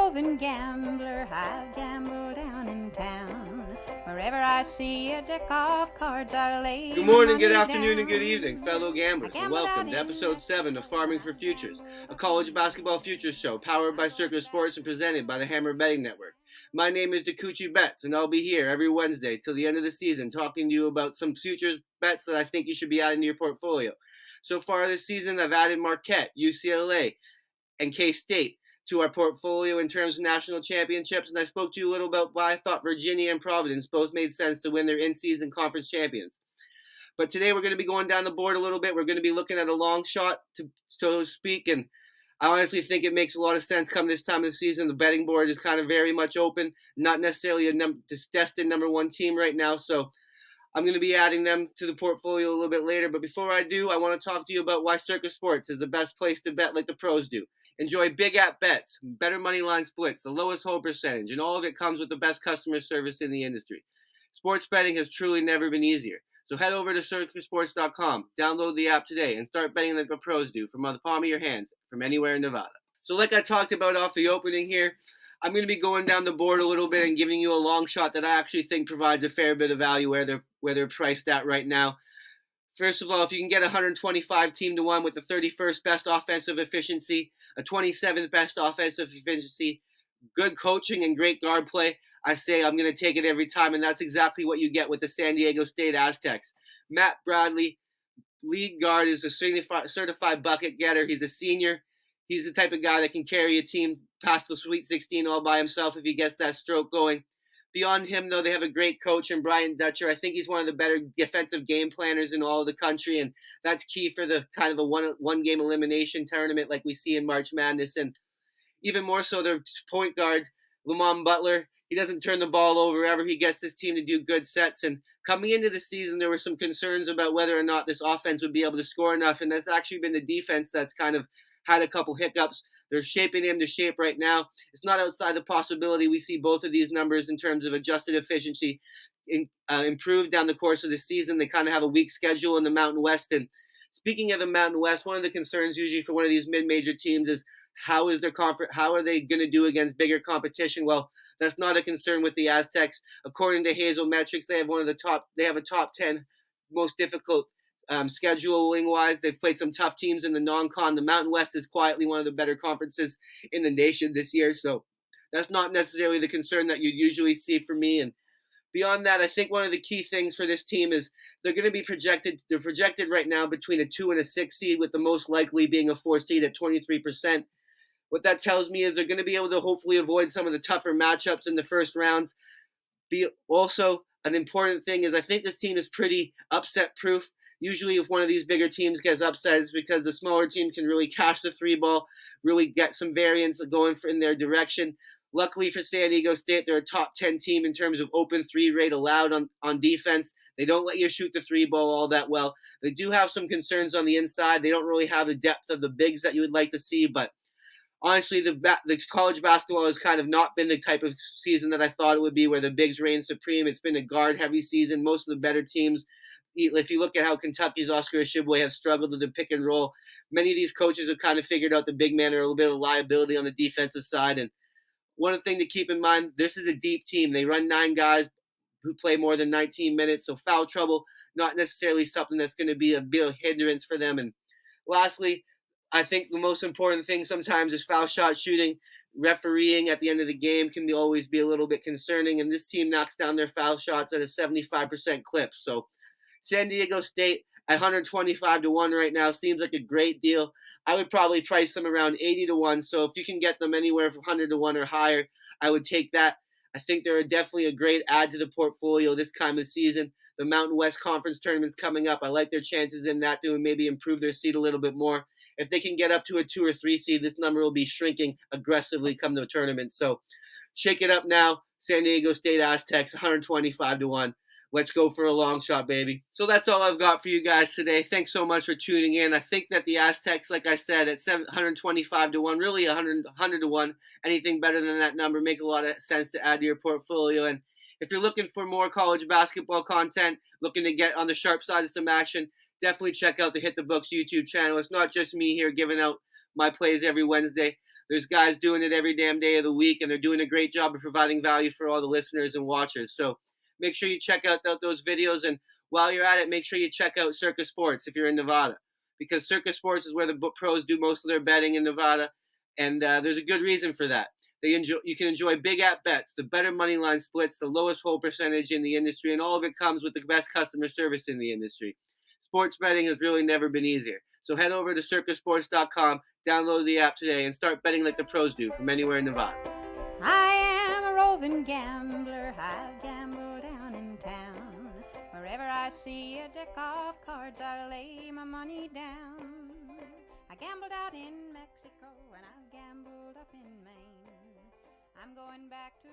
roving gambler, I'll gamble down in town. Wherever I see a deck of cards, I'll lay Good morning, my good money afternoon, down. and good evening, fellow gamblers, and welcome to episode 7 of Farming for Futures, a college basketball futures show powered by Circa Sports and presented by the Hammer Betting Network. My name is DaCoochie Bets, and I'll be here every Wednesday till the end of the season talking to you about some futures bets that I think you should be adding to your portfolio. So far this season, I've added Marquette, UCLA, and K-State to our portfolio in terms of national championships, and I spoke to you a little about why I thought Virginia and Providence both made sense to win their in-season conference champions. But today we're going to be going down the board a little bit. We're going to be looking at a long shot, so to speak, and I honestly think it makes a lot of sense come this time of the season. The betting board is kind of very much open, not necessarily a destined number one team right now, so I'm going to be adding them to the portfolio a little bit later. But before I do, I want to talk to you about why Circa Sports is the best place to bet like the pros do. Enjoy big app bets, better money line splits, the lowest hold percentage, and all of it comes with the best customer service in the industry. Sports betting has truly never been easier. So head over to circasports.com, download the app today, and start betting like the pros do from the palm of your hands from anywhere in Nevada. So like I talked about off the opening here, I'm going to be going down the board a little bit and giving you a long shot that I actually think provides a fair bit of value where they're priced at right now. First of all, if you can get 125 team to 1 with the 31st best offensive efficiency, a 27th best offensive efficiency, good coaching and great guard play, I say I'm going to take it every time, and that's exactly what you get with the San Diego State Aztecs. Matt Bradley, lead guard, is a certified bucket getter. He's a senior. He's the type of guy that can carry a team past the Sweet 16 all by himself if he gets that stroke going. Beyond him, though, they have a great coach in Brian Dutcher. I think he's one of the better defensive game planners in all of the country, and that's key for the kind of a one-game elimination tournament like we see in March Madness. And even more so, their point guard, Lamont Butler, he doesn't turn the ball over ever. He gets this team to do good sets. And coming into the season, there were some concerns about whether or not this offense would be able to score enough, and that's actually been the defense that's kind of had a couple hiccups. They're shaping him to shape right now. It's not outside the possibility we see both of these numbers in terms of adjusted efficiency improve down the course of the season. They kind of have a weak schedule in the Mountain West. And speaking of the Mountain West, one of the concerns usually for one of these mid-major teams is how are they going to do against bigger competition? Well, that's not a concern with the Aztecs. According to Hazel Metrics, they have a top 10 most difficult scheduling wise. They've played some tough teams in the non-con. The Mountain West is quietly one of the better conferences in the nation this year, so that's not necessarily the concern that you usually see from me. And beyond that, I think one of the key things for this team is they're going to be projected. They're projected right now between a 2 and a 6 seed, with the most likely being a 4 seed at 23%. What that tells me is they're going to be able to hopefully avoid some of the tougher matchups in the first rounds. Also, an important thing is I think this team is pretty upset-proof. Usually if one of these bigger teams gets upset, it's because the smaller team can really cash the three ball, really get some variance going in their direction. Luckily for San Diego State, they're a top 10 team in terms of open three rate allowed on defense. They don't let you shoot the three ball all that well. They do have some concerns on the inside. They don't really have the depth of the bigs that you would like to see, but honestly, the college basketball has kind of not been the type of season that I thought it would be, where the bigs reign supreme. It's been a guard-heavy season. Most of the better teams, if you look at how Kentucky's Oscar Ishibwe has struggled with the pick and roll, many of these coaches have kind of figured out the big men are a little bit of a liability on the defensive side. And one thing to keep in mind, this is a deep team. They run 9 guys who play more than 19 minutes, so foul trouble, not necessarily something that's going to be a big hindrance for them. And lastly, I think the most important thing sometimes is foul shot shooting. Refereeing at the end of the game can always be a little bit concerning, and this team knocks down their foul shots at a 75% clip. So San Diego State at 125 to 1 right now seems like a great deal. I would probably price them around 80 to 1, so if you can get them anywhere from 100 to 1 or higher, I would take that. I think they're definitely a great add to the portfolio this time of the season. The Mountain West Conference tournament's coming up. I like their chances in that to maybe improve their seed a little bit more. If they can get up to a 2 or 3 seed, this number will be shrinking aggressively come the tournament. So shake it up now. San Diego State Aztecs, 125 to 1. Let's go for a long shot, baby. So that's all I've got for you guys today. Thanks so much for tuning in. I think that the Aztecs, like I said, at 125 to 1, really 100 to 1, anything better than that number make a lot of sense to add to your portfolio. And if you're looking for more college basketball content, looking to get on the sharp side of some action, definitely check out the Hit the Books YouTube channel. It's not just me here giving out my plays every Wednesday. There's guys doing it every damn day of the week, and they're doing a great job of providing value for all the listeners and watchers. So make sure you check out those videos. And while you're at it, make sure you check out Circa Sports if you're in Nevada, because Circa Sports is where the pros do most of their betting in Nevada, and there's a good reason for that. You can enjoy big at bets, the better money line splits, the lowest hold percentage in the industry, and all of it comes with the best customer service in the industry. Sports betting has really never been easier. So head over to circasports.com, download the app today, and start betting like the pros do from anywhere in Nevada. I am a roving gambler, I've gambled down in town. Wherever I see a deck of cards, I lay my money down. I gambled out in Mexico and I've gambled up in Maine. I'm going back to